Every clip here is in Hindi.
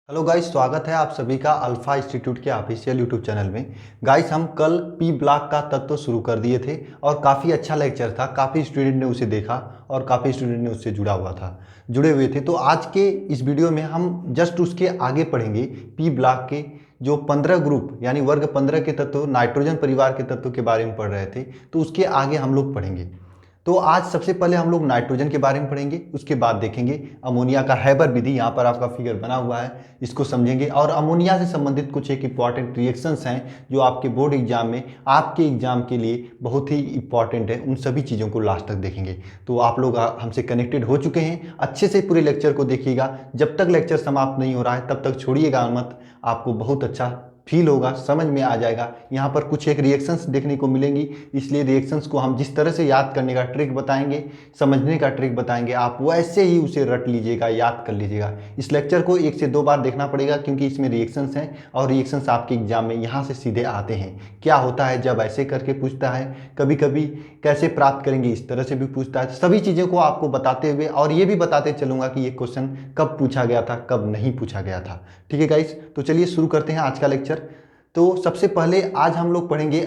हेलो गाइस, स्वागत है आप सभी का अल्फा इंस्टीट्यूट के ऑफिशियल यूट्यूब चैनल में। गाइस, हम कल पी ब्लॉक का तत्व शुरू कर दिए थे और काफ़ी अच्छा लेक्चर था। काफ़ी स्टूडेंट ने उसे देखा और काफ़ी स्टूडेंट ने उससे जुड़े हुए थे। तो आज के इस वीडियो में हम जस्ट उसके आगे पढ़ेंगे। पी ब्लॉक के जो 15 ग्रुप यानी वर्ग 15 के तत्व, नाइट्रोजन परिवार के तत्व के बारे में पढ़ रहे थे, तो उसके आगे हम लोग पढ़ेंगे। तो आज सबसे पहले हम लोग नाइट्रोजन के बारे में पढ़ेंगे, उसके बाद देखेंगे अमोनिया का हैबर विधि। यहाँ पर आपका फिगर बना हुआ है, इसको समझेंगे। और अमोनिया से संबंधित कुछ एक इंपॉर्टेंट रिएक्शंस हैं जो आपके बोर्ड एग्जाम में, आपके एग्जाम के लिए बहुत ही इंपॉर्टेंट है। उन सभी चीज़ों को लास्ट तक देखेंगे। तो आप लोग हमसे कनेक्टेड हो चुके हैं, अच्छे से पूरे लेक्चर को देखिएगा। जब तक लेक्चर समाप्त नहीं हो रहा है तब तक छोड़िएगा मत, आपको बहुत अच्छा फील होगा, समझ में आ जाएगा। यहाँ पर कुछ एक रिएक्शंस देखने को मिलेंगी, इसलिए रिएक्शंस को हम जिस तरह से याद करने का ट्रिक बताएंगे, समझने का ट्रिक बताएंगे, आप वैसे ही उसे रट लीजिएगा, याद कर लीजिएगा। इस लेक्चर को 1 से 2 बार देखना पड़ेगा क्योंकि इसमें रिएक्शंस हैं और रिएक्शंस आपके एग्जाम में यहाँ से सीधे आते हैं। क्या होता है जब ऐसे करके पूछता है, कभी कभी कैसे प्राप्त करेंगे इस तरह से भी पूछता है। सभी चीज़ों को आपको बताते हुए और ये भी बताते चलूँगा कि ये क्वेश्चन कब पूछा गया था, कब नहीं पूछा गया था। ठीक है गाइस, तो चलिए शुरू करते हैं आज का लेक्चर। तो सबसे पहले आज हम लोग पढ़ेंगे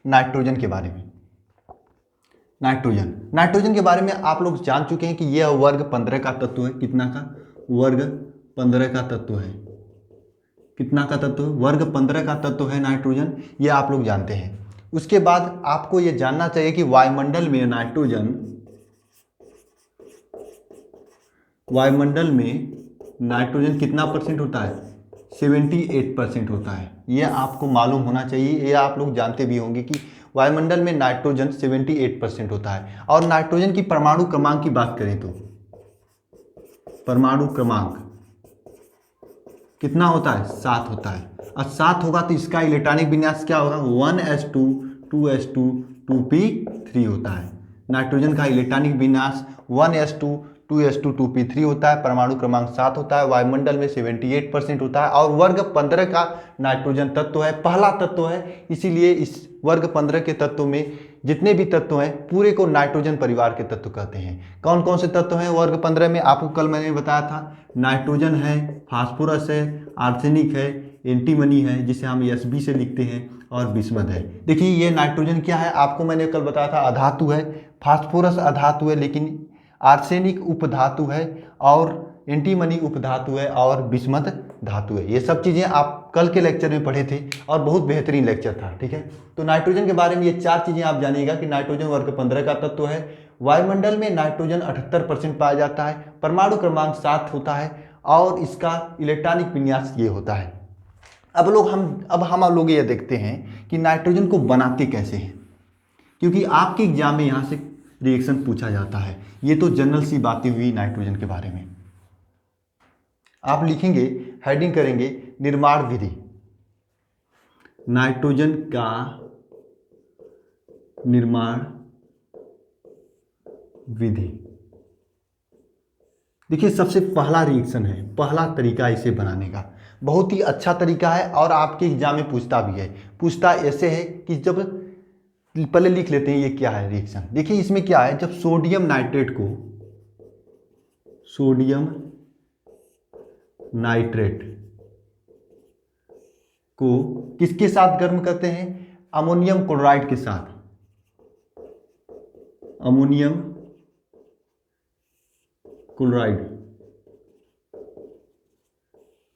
नाइट्रोजन के बारे में। नाइट्रोजन के बारे में आप लोग जान चुके हैं कि यह वर्ग 15 का तत्व है। कितना का? वर्ग 15 का तत्व है। कितना का तत्व? वर्ग 15 का तत्व है नाइट्रोजन, ये आप लोग जानते हैं। उसके बाद आपको ये जानना चाहिए कि वायुमंडल में नाइट्रोजन कितना परसेंट होता है? 78% होता है। ये आपको मालूम होना चाहिए, ये आप लोग जानते भी होंगे कि वायुमंडल में नाइट्रोजन 78% होता है। और नाइट्रोजन की परमाणु क्रमांक की बात करें तो परमाणु क्रमांक कितना होता है? 7 होता है। और 7 होगा तो इसका इलेक्ट्रॉनिक विन्यास क्या होगा? 1s2 2s2 2p3 होता है। नाइट्रोजन का इलेक्ट्रॉनिक विन्यास 1s2 2s2 2p3 होता है। परमाणु क्रमांक 7 होता है। वायुमंडल में 78% होता है और वर्ग 15 का नाइट्रोजन तत्व है, पहला तत्व है। इसीलिए इस वर्ग 15 के तत्व में जितने भी तत्व हैं पूरे को नाइट्रोजन परिवार के तत्व कहते हैं। कौन कौन से तत्व हैं वर्ग 15 में? आपको कल मैंने बताया था, नाइट्रोजन है, फास्फोरस है, आर्सेनिक है, एंटीमनी है जिसे हम Sb से लिखते हैं, और बिस्मथ है। देखिए ये नाइट्रोजन क्या है, आपको मैंने कल बताया था अधातु है, फास्फोरस अधातु है, लेकिन आर्सेनिक उपधातु है, और एंटीमनी उपधातु है, और बिस्मथ धातु है। ये सब चीज़ें आप कल के लेक्चर में पढ़े थे और बहुत बेहतरीन लेक्चर था। ठीक है, तो नाइट्रोजन के बारे में ये 4 चीज़ें आप जानिएगा कि नाइट्रोजन वर्ग 15 का तत्व है। वायुमंडल में नाइट्रोजन 78% पाया जाता है, परमाणु क्रमांक 7 होता है और इसका इलेक्ट्रॉनिक विन्यास ये होता है। अब हम लोग ये देखते हैं कि नाइट्रोजन को बनाते कैसे हैं, क्योंकि आपके एग्जाम में यहाँ से रिएक्शन पूछा जाता है। ये तो जनरल सी बातें हुई नाइट्रोजन के बारे में। आप लिखेंगे, हेडिंग करेंगे निर्माण विधि। नाइट्रोजन का निर्माण विधि। देखिए सबसे पहला रिएक्शन है, पहला तरीका इसे बनाने का बहुत ही अच्छा तरीका है और आपके एग्जाम में पूछता भी है। पूछता ऐसे है कि जब पहले लिख लेते हैं ये क्या है रिएक्शन। देखिए इसमें क्या है, जब सोडियम नाइट्रेट को किसके साथ गर्म करते हैं? अमोनियम क्लोराइड के साथ। अमोनियम क्लोराइड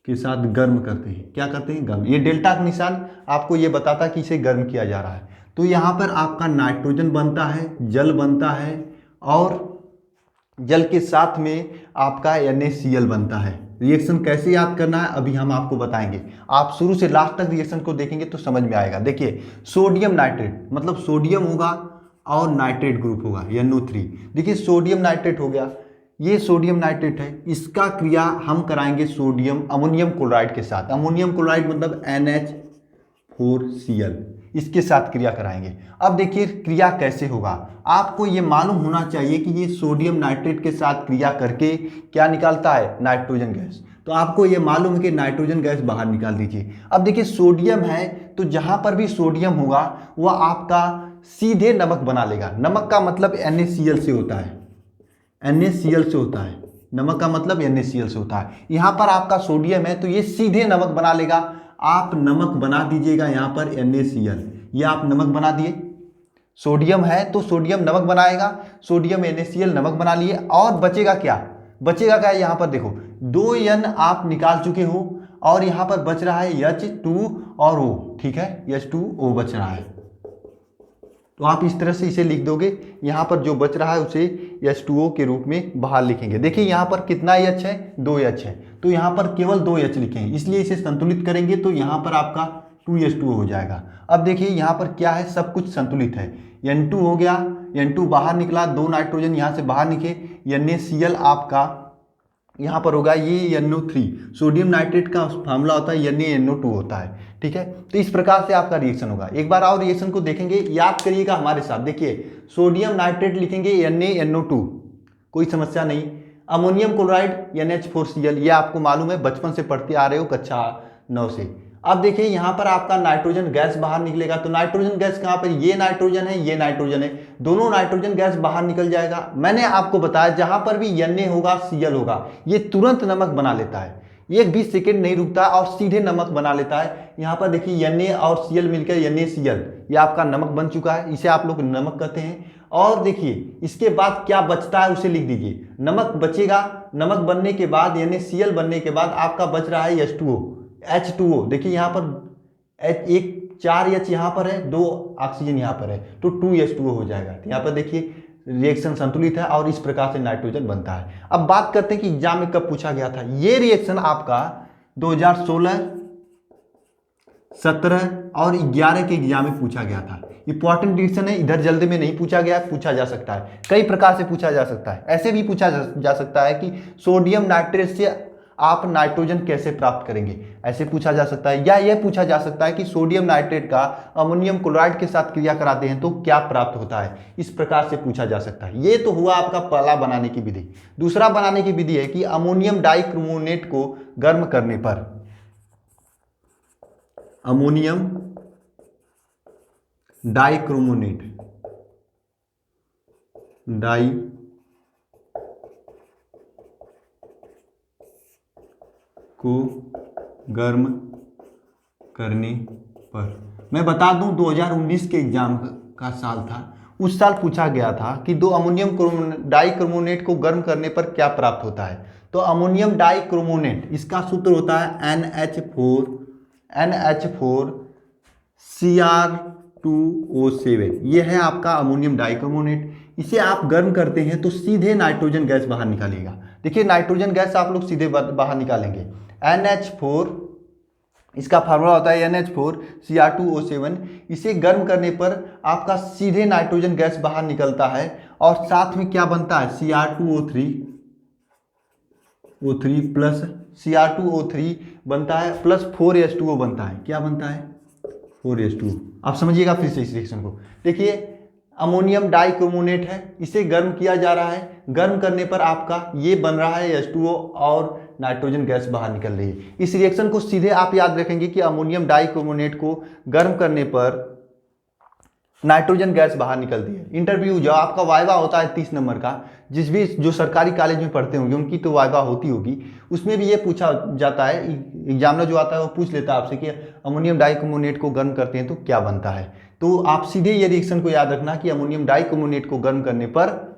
के साथ गर्म करते हैं। क्या करते हैं? गर्म। ये डेल्टा का निशान आपको ये बताता है कि इसे गर्म किया जा रहा है। तो यहाँ पर आपका नाइट्रोजन बनता है, जल बनता है, और जल के साथ में आपका NaCl बनता है। रिएक्शन कैसे याद करना है अभी हम आपको बताएंगे। आप शुरू से लास्ट तक रिएक्शन को देखेंगे तो समझ में आएगा। देखिए सोडियम नाइट्रेट मतलब सोडियम होगा और नाइट्रेट ग्रुप होगा NO3। देखिए सोडियम नाइट्रेट हो गया, ये सोडियम नाइट्रेट है, इसका क्रिया हम कराएंगे अमोनियम क्लोराइड के साथ। अमोनियम क्लोराइड मतलब NH4Cl, इसके साथ क्रिया कराएंगे। अब देखिए क्रिया कैसे होगा, आपको ये मालूम होना चाहिए कि ये सोडियम नाइट्रेट के साथ क्रिया करके क्या निकालता है? Nitrogen gas. तो आपको ये मालूम है कि नाइट्रोजन गैस बाहर निकाल दीजिए। अब देखिए सोडियम है तो जहाँ पर भी सोडियम होगा वह आपका सीधे नमक बना लेगा। नमक का मतलब NaCl से होता है, NaCl से होता है। नमक का मतलब NaCl से होता है। यहाँ पर आपका सोडियम है तो ये सीधे नमक बना लेगा। आप नमक बना दीजिएगा यहाँ पर NaCl, ये आप नमक बना दिए। सोडियम है तो सोडियम नमक बनाएगा, सोडियम NaCl नमक बना लिए। और बचेगा क्या, बचेगा क्या, यहाँ पर देखो 2 N आप निकाल चुके हो और यहाँ पर बच रहा है H2 और O, ठीक है, H2O बच रहा है। तो आप इस तरह से इसे लिख दोगे, यहाँ पर जो बच रहा है उसे H2O के रूप में बाहर लिखेंगे। देखिए यहाँ पर कितना H है, 2 H है, तो यहाँ पर केवल 2 H लिखेंगे, इसलिए इसे संतुलित करेंगे तो यहाँ पर आपका 2H2O हो जाएगा। अब देखिए यहाँ पर क्या है, सब कुछ संतुलित है। N2 हो गया, N2 बाहर निकला, 2 नाइट्रोजन यहाँ से बाहर निकले, NaCl आपका यहाँ पर होगा ये NO3। सोडियम नाइट्रेट का फार्मूला होता है NaNO2 होता है, ठीक है। तो इस प्रकार से आपका रिएक्शन होगा। एक बार और रिएक्शन को देखेंगे, याद करिएगा हमारे साथ। देखिए सोडियम नाइट्रेट लिखेंगे NaNO2, कोई समस्या नहीं। अमोनियम क्लोराइड NH4Cl, ये आपको मालूम है, बचपन से पढ़ते आ रहे हो कक्षा 9 से। अब देखिए यहाँ पर आपका नाइट्रोजन गैस बाहर निकलेगा, तो नाइट्रोजन गैस कहाँ पर, ये नाइट्रोजन है, ये नाइट्रोजन है, दोनों नाइट्रोजन गैस बाहर निकल जाएगा। मैंने आपको बताया जहां पर भी Na होगा Cl होगा, ये तुरंत नमक बना लेता है, 1 भी सेकेंड नहीं रुकता और सीधे नमक बना लेता है। यहाँ पर देखिए Na और Cl मिलकर NaCl, ये आपका नमक बन चुका है, इसे आप लोग नमक कहते हैं। और देखिए इसके बाद क्या बचता है उसे लिख दीजिए, नमक बचेगा। नमक बनने के बाद NaCl बनने के बाद आपका बच रहा है H2O। देखिए यहाँ पर एक 4 H यहाँ पर है, 2 ऑक्सीजन यहाँ पर है, तो 2H2O हो जाएगा। तो यहाँ पर देखिए रिएक्शन संतुलित है और इस प्रकार से नाइट्रोजन बनता है। अब बात करते हैं कि एग्जाम में कब पूछा गया था। ये रिएक्शन आपका 2016, 17 और 11 के एग्जाम में पूछा गया था। इंपॉर्टेंट रिएक्शन है, इधर जल्दी में नहीं पूछा गया, पूछा जा सकता है, कई प्रकार से पूछा जा सकता है। ऐसे भी पूछा जा सकता है कि सोडियम नाइट्रेट से आप नाइट्रोजन कैसे प्राप्त करेंगे, ऐसे पूछा जा सकता है। या यह पूछा जा सकता है कि सोडियम नाइट्रेट का अमोनियम क्लोराइड के साथ क्रिया कराते हैं तो क्या प्राप्त होता है, इस प्रकार से पूछा जा सकता है। ये तो हुआ आपका पहला बनाने की विधि। दूसरा बनाने की विधि है कि अमोनियम डाइक्रोमोनेट को गर्म करने पर, अमोनियम डाइक्रोमोनेट को गर्म करने पर, मैं बता दूं 2019 के एग्जाम का साल था, उस साल पूछा गया था कि 2 अमोनियम डाइक्रोमोनेट को गर्म करने पर क्या प्राप्त होता है। तो अमोनियम डाइक्रोमोनेट, इसका सूत्र होता है NH4 Cr2O7, ये है आपका अमोनियम डाइक्रोमोनेट। इसे आप गर्म करते हैं तो सीधे नाइट्रोजन गैस बाहर निकालेगा। देखिए नाइट्रोजन गैस आप लोग सीधे बाहर निकालेंगे, NH4, इसका फार्मूला होता है NH4 Cr2O7। इसे गर्म करने पर आपका सीधे नाइट्रोजन गैस बाहर निकलता है और साथ में क्या बनता है, Cr2O3 प्लस Cr2O3 बनता है, प्लस 4H2O बनता है। क्या बनता है, 4H2O। आप समझिएगा फिर से इस रिएक्शन को। देखिए अमोनियम डाइक्रोमोनेट है, इसे गर्म किया जा रहा है, गर्म करने पर आपका ये बन रहा है H2O और नाइट्रोजन गैस बाहर निकल रही है। इस रिएक्शन को सीधे आप याद रखेंगे कि अमोनियम डाइक्रोमोनेट को गर्म करने पर नाइट्रोजन गैस बाहर निकलती है। इंटरव्यू जो आपका वाइवा होता है 30 नंबर का, जो सरकारी कॉलेज में पढ़ते होंगे उनकी तो वाइवा होती होगी, उसमें भी ये पूछा जाता है, एग्जामिनर जो आता है वो पूछ लेता है आपसे कि अमोनियम डाइक्रोमोनेट को गर्म करते हैं तो क्या बनता है। तो आप सीधे ये रिएक्शन को याद रखना कि अमोनियम डाइक्रोमोनेट को गर्म करने पर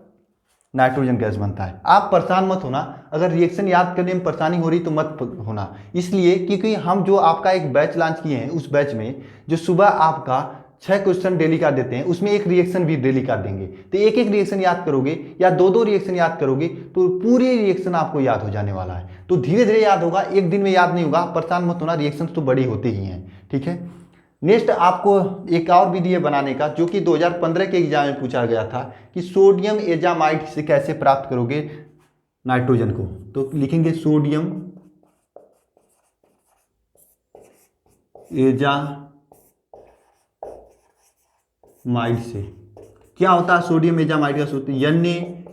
नाइट्रोजन गैस बनता है। आप परेशान मत होना, अगर रिएक्शन याद करने में परेशानी हो रही तो मत होना, इसलिए क्योंकि हम जो आपका एक बैच लॉन्च किए हैं, उस बैच में जो सुबह आपका 6 क्वेश्चन डेली का देते हैं, उसमें एक रिएक्शन भी डेली का देंगे। तो एक एक रिएक्शन याद करोगे या 2-2 रिएक्शन याद करोगे तो पूरी रिएक्शन आपको याद हो जाने वाला है। तो धीरे धीरे याद होगा, एक दिन में याद नहीं होगा, परेशान मत होना, रिएक्शन तो बड़ी होते ही हैं, ठीक है। नेक्स्ट आपको एक और विधि है बनाने का, जो कि 2015 के एग्जाम में पूछा गया था कि सोडियम एजामाइड से कैसे प्राप्त करोगे नाइट्रोजन को। तो लिखेंगे सोडियम एजामाइड से। क्या होता है सोडियम एजामाइड का सूत्र,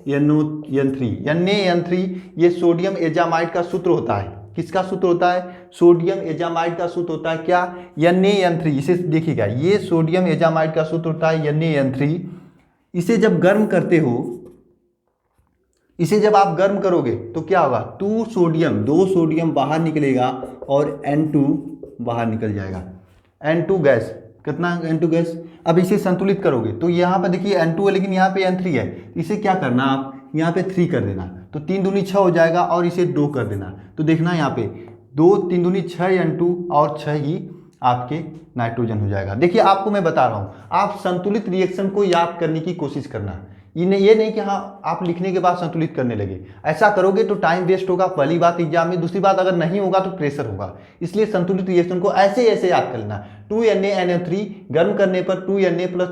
NaNO3। ये सोडियम एजामाइड का सूत्र होता है। किसका सूत्र होता है, सोडियम एजामाइड का सूत्र होता है क्या, NaN3। इसे देखिएगा, ये सोडियम एजामाइड का सूत्र होता है NaN3। इसे जब गर्म करते हो इसे जब आप गर्म करोगे तो क्या होगा, 2 सोडियम, 2 सोडियम बाहर निकलेगा और N2 बाहर निकल जाएगा। N2 गैस, कितना N2 गैस। अब इसे संतुलित करोगे तो यहाँ पर देखिए N2 है लेकिन यहाँ पे N3 है, इसे क्या करना, आप यहाँ पे 3 कर देना, तो 3 दूनी 6 हो जाएगा और इसे 2 कर देना। तो देखना यहाँ पे 2 3 दूनी 6 N2 और 6 ही आपके नाइट्रोजन हो जाएगा। देखिए आपको मैं बता रहा हूँ, आप संतुलित रिएक्शन को याद करने की कोशिश करना, ये नहीं कि हाँ आप लिखने के बाद संतुलित करने लगे। ऐसा करोगे तो टाइम वेस्ट होगा, पहली बात एग्जाम में, दूसरी बात अगर नहीं होगा तो प्रेशर होगा। इसलिए संतुलित रिएक्शन को ऐसे ऐसे याद कर लेना, 2Na गर्म करने पर 2Na प्लस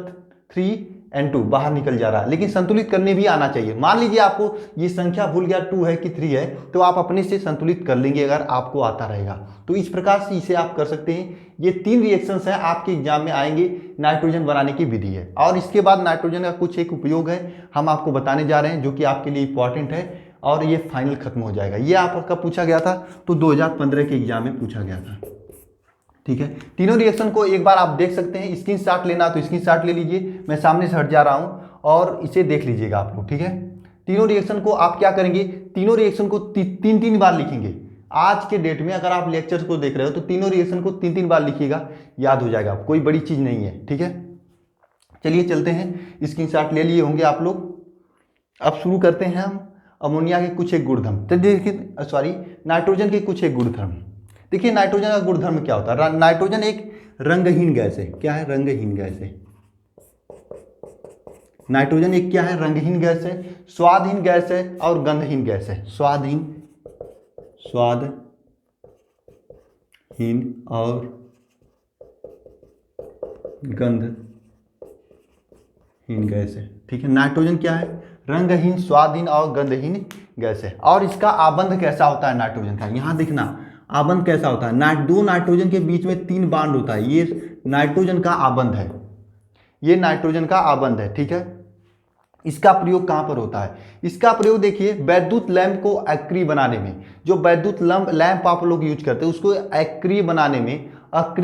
3N2 बाहर निकल जा रहा है, लेकिन संतुलित करने भी आना चाहिए। मान लीजिए आपको ये संख्या भूल गया 2 है कि 3 है, तो आप अपने से संतुलित कर लेंगे अगर आपको आता रहेगा। तो इस प्रकार से इसे आप कर सकते हैं। ये 3 रिएक्शंस हैं आपके एग्जाम में आएंगे, नाइट्रोजन बनाने की विधि है। और इसके बाद नाइट्रोजन का कुछ एक उपयोग है हम आपको बताने जा रहे हैं, जो कि आपके लिए इंपॉर्टेंट है, और ये फाइनल खत्म हो जाएगा। ये आपका पूछा गया था, तो 2015 के एग्जाम में पूछा गया था। ठीक है, तीनों रिएक्शन को एक बार आप देख सकते हैं, स्क्रीनशॉट लेना तो स्क्रीनशॉट ले लीजिए, मैं सामने से हट जा रहा हूं और इसे देख लीजिएगा आप लोग। ठीक है, तीनों रिएक्शन को आप क्या करेंगे, तीनों रिएक्शन को 3 बार लिखेंगे। आज के डेट में अगर आप लेक्चर्स को देख रहे हो तो तीनों रिएक्शन को 3 बार लिखिएगा, याद हो जाएगा, कोई बड़ी चीज नहीं है। ठीक है, चलिए चलते हैं, स्क्रीनशॉट ले लिए होंगे आप लोग। अब शुरू करते हैं हम अमोनिया के कुछ एक गुणधर्म, तो देखिए सॉरी नाइट्रोजन के कुछ एक गुणधर्म। देखिए नाइट्रोजन का गुणधर्म क्या होता है, नाइट्रोजन एक रंगहीन गैस है। क्या है, रंगहीन गैस है। नाइट्रोजन एक क्या है, रंगहीन गैस है, स्वादहीन गैस है और गंधहीन गैस है। स्वादहीन और गंधहीन गैस है। ठीक है, नाइट्रोजन क्या है, रंगहीन, स्वादहीन और गंधहीन गैस है। और इसका आबंध कैसा होता है नाइट्रोजन का, यहां देखना आबंध कैसा होता है। दो नाइट्रोजन के बीच में 3 बांड होता है, ये नाइट्रोजन का आबंध है, ये नाइट्रोजन का आबंध है। ठीक है, इसका प्रयोग कहां पर होता है, इसका प्रयोग देखिए वैद्युत लैंप को एक्री बनाने में, जो वैद्युत लैंप आप लोग यूज करते हैं उसको एक्री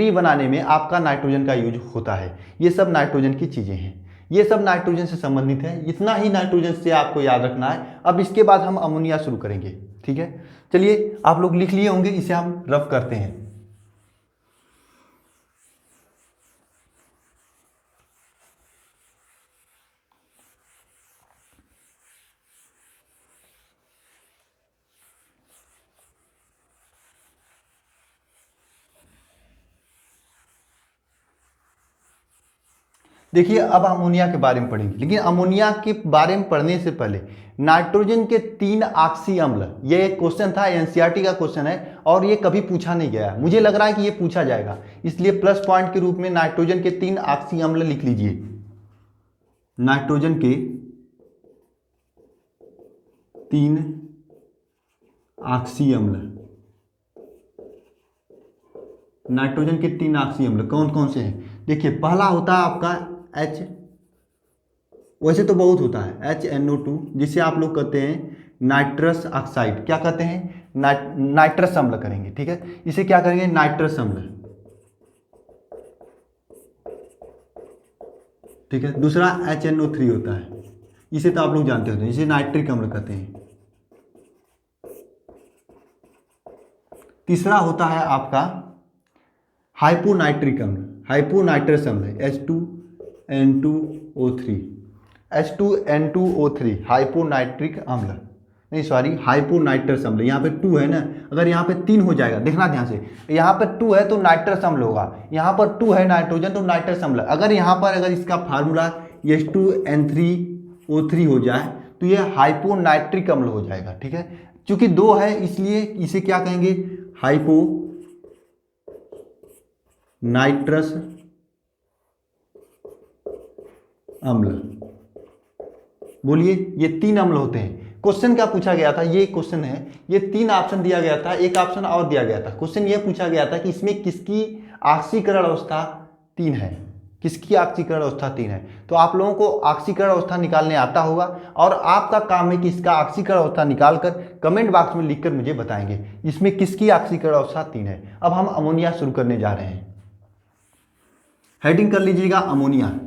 बनाने में आपका नाइट्रोजन का यूज होता है। ये सब नाइट्रोजन की चीजें हैं, ये सब नाइट्रोजन से संबंधित है। इतना ही नाइट्रोजन से आपको याद रखना है। अब इसके बाद हम अमोनिया शुरू करेंगे। ठीक है, चलिए आप लोग लिख लिए होंगे, इसे हम रफ करते हैं। देखिए अब अमोनिया के बारे में पढ़ेंगे, लेकिन अमोनिया के बारे में पढ़ने से पहले नाइट्रोजन के 3 ऑक्सी अम्ल, ये एक क्वेश्चन था, एनसीईआरटी का क्वेश्चन है और ये कभी पूछा नहीं गया। मुझे लग रहा है कि ये पूछा जाएगा, इसलिए प्लस पॉइंट के रूप में नाइट्रोजन के 3 ऑक्सी अम्ल लिख लीजिए। नाइट्रोजन के 3 ऑक्सी अम्ल, नाइट्रोजन के 3 ऑक्सी अम्ल कौन कौन से हैं। देखिए पहला होता है आपका H, वैसे तो बहुत होता है, HNO2, जिसे आप लोग कहते हैं नाइट्रस ऑक्साइड। क्या कहते हैं, नाइट्रस अम्ल करेंगे। ठीक है, इसे क्या करेंगे, नाइट्रस अम्ल। ठीक है, दूसरा HNO3 होता है, इसे तो आप लोग जानते होते हैं, इसे नाइट्रिक अम्ल कहते हैं। तीसरा होता है आपका हाइपोनाइट्रिक अम्ल, हाइपोनाइट्रस अम्ल, H2N2O3, H2N2O3 हाइपोनाइट्रिक अम्ल, नहीं सॉरी हाइपोनाइट्रस अम्ल। यहाँ पे 2 है ना, अगर यहाँ पे 3 हो जाएगा, देखना ध्यान से, यहाँ पे 2 है तो नाइट्रस अम्ल होगा, यहाँ पर 2 है नाइट्रोजन तो नाइट्रस अम्ल। अगर यहाँ पर अगर इसका फार्मूला H2N3O3 हो जाए तो ये हाइपोनाइट्रिक अम्ल हो जाएगा। ठीक है, चूंकि 2 है इसलिए इसे क्या कहेंगे, हाइपो नाइट्रस अम्ल। बोलिए, ये 3 अम्ल होते हैं। क्वेश्चन क्या पूछा गया था, ये क्वेश्चन है, ये 3 ऑप्शन दिया गया था, एक ऑप्शन और दिया गया था। क्वेश्चन ये पूछा गया था कि इसमें किसकी ऑक्सीकरण अवस्था 3 है, किसकी ऑक्सीकरण अवस्था 3 है। तो आप लोगों को ऑक्सीकरण अवस्था निकालने आता होगा और आपका काम है कि इसका ऑक्सीकरण अवस्था निकालकर कमेंट बॉक्स में लिखकर मुझे बताएंगे इसमें किसकी ऑक्सीकरण अवस्था 3 है। अब हम अमोनिया शुरू करने जा रहे हैं। हेडिंग कर लीजिएगा अमोनिया।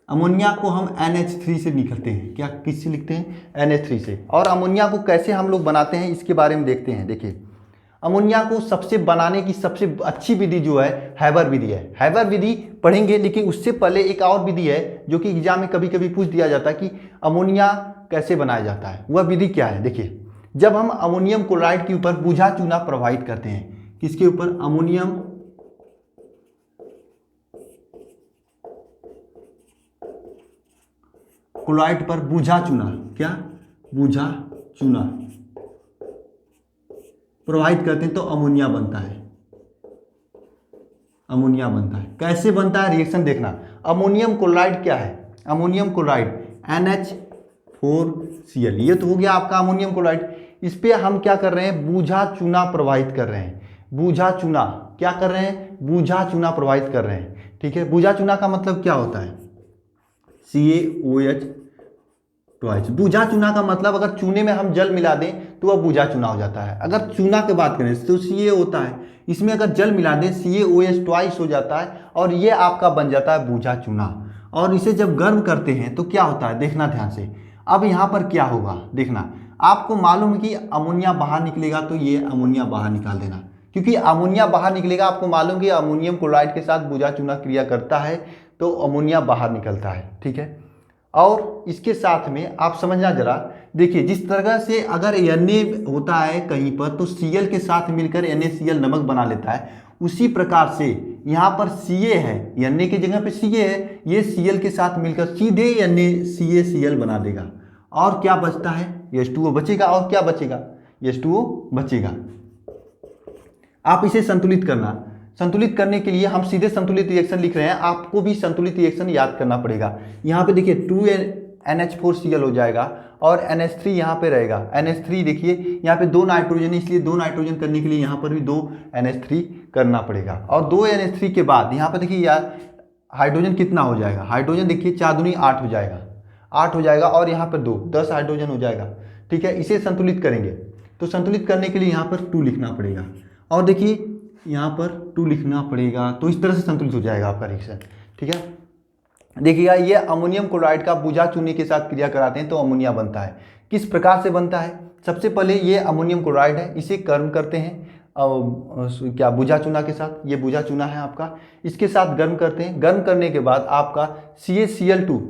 अमोनिया को हम NH3 से निकलते हैं, क्या किससे लिखते हैं, NH3 से। और अमोनिया को कैसे हम लोग बनाते हैं इसके बारे में देखते हैं। देखिए अमोनिया को सबसे बनाने की सबसे अच्छी विधि जो है हैबर विधि है। हैबर विधि पढ़ेंगे, लेकिन उससे पहले एक और विधि है जो कि एग्जाम में कभी कभी पूछ दिया जाता है कि अमोनिया कैसे बनाया जाता है। वह विधि क्या है, देखिए जब हम अमोनियम क्लोराइड के ऊपर बुझा चूना प्रवाहित करते हैं, किसके ऊपर, अमोनियम क्लोराइड पर बुझा चूना, क्या, बुझा चूना प्रवाहित करते हैं तो अमोनिया बनता है। अमोनिया बनता है, कैसे बनता है रिएक्शन देखना। अमोनियम क्लोराइड क्या है, अमोनियम क्लोराइड NH4Cl, ये तो हो गया आपका अमोनियम क्लोराइड। इस पे हम क्या कर रहे हैं, बूझा चूना प्रवाहित कर रहे हैं। बूझा चूना क्या कर रहे हैं, बूझा चूना प्रवाहित कर रहे हैं। ठीक है, बूझा चूना का मतलब क्या होता है, CaOH ट्वाइस। बूझा चूना का मतलब अगर चूने में हम जल मिला दें तो वह बूझा चूना हो जाता है। अगर चूना की बात करें तो Ca होता है, इसमें अगर जल मिला दें CaOH ट्वाइस हो जाता है और ये आपका बन जाता है बूझा चूना। और इसे जब गर्म करते हैं तो क्या होता है, देखना ध्यान से। अब यहाँ पर क्या होगा देखना, आपको मालूम है कि अमोनिया बाहर निकलेगा तो ये अमोनिया बाहर निकाल देना, क्योंकि अमोनिया बाहर निकलेगा। आपको मालूम कि अमोनियम क्लोराइड के साथ बूझा चूना क्रिया करता है तो अमोनिया बाहर निकलता है। ठीक है, और इसके साथ में आप समझना जरा, देखिए जिस तरह से अगर Na होता है कहीं पर तो Cl के साथ मिलकर NaCl नमक बना लेता है, उसी प्रकार से यहाँ पर Ca है, Na की जगह पे Ca है, ये Cl के साथ मिलकर सीधे NaCaCl बना देगा। और क्या बचता है, H2O बचेगा। और क्या बचेगा, H2O बचेगा। आप इसे संतुलित करना, संतुलित करने के लिए हम सीधे संतुलित रिएक्शन लिख रहे हैं, आपको भी संतुलित रिएक्शन याद करना पड़ेगा। यहाँ पे देखिए 2NH4Cl हो जाएगा और NH3 यहाँ पे रहेगा। NH3 देखिए यहाँ पे 2 नाइट्रोजन है, इसलिए 2 नाइट्रोजन करने के लिए यहाँ पर भी 2 NH3 करना पड़ेगा। और 2 NH3 के बाद यहाँ पर देखिए यार हाइड्रोजन कितना हो जाएगा, हाइड्रोजन देखिए 4 दूनी 8 हो जाएगा, 8 हो जाएगा और यहाँ पर 2 10 हाइड्रोजन हो जाएगा। ठीक है, इसे संतुलित करेंगे तो संतुलित करने के लिए यहाँ पर 2 लिखना पड़ेगा और देखिए यहाँ पर 2 लिखना पड़ेगा, तो इस तरह से संतुलित हो जाएगा आपका रिएक्शन। ठीक है, देखिएगा ये अमोनियम क्लोराइड का बुझा चूने के साथ क्रिया कराते हैं तो अमोनिया बनता है। किस प्रकार से बनता है, सबसे पहले ये अमोनियम क्लोराइड है, इसे गर्म करते हैं क्या, बुझा चूना के साथ। ये बुझा चूना है आपका, इसके साथ गर्म करते हैं। गर्म करने के बाद आपका CaCl2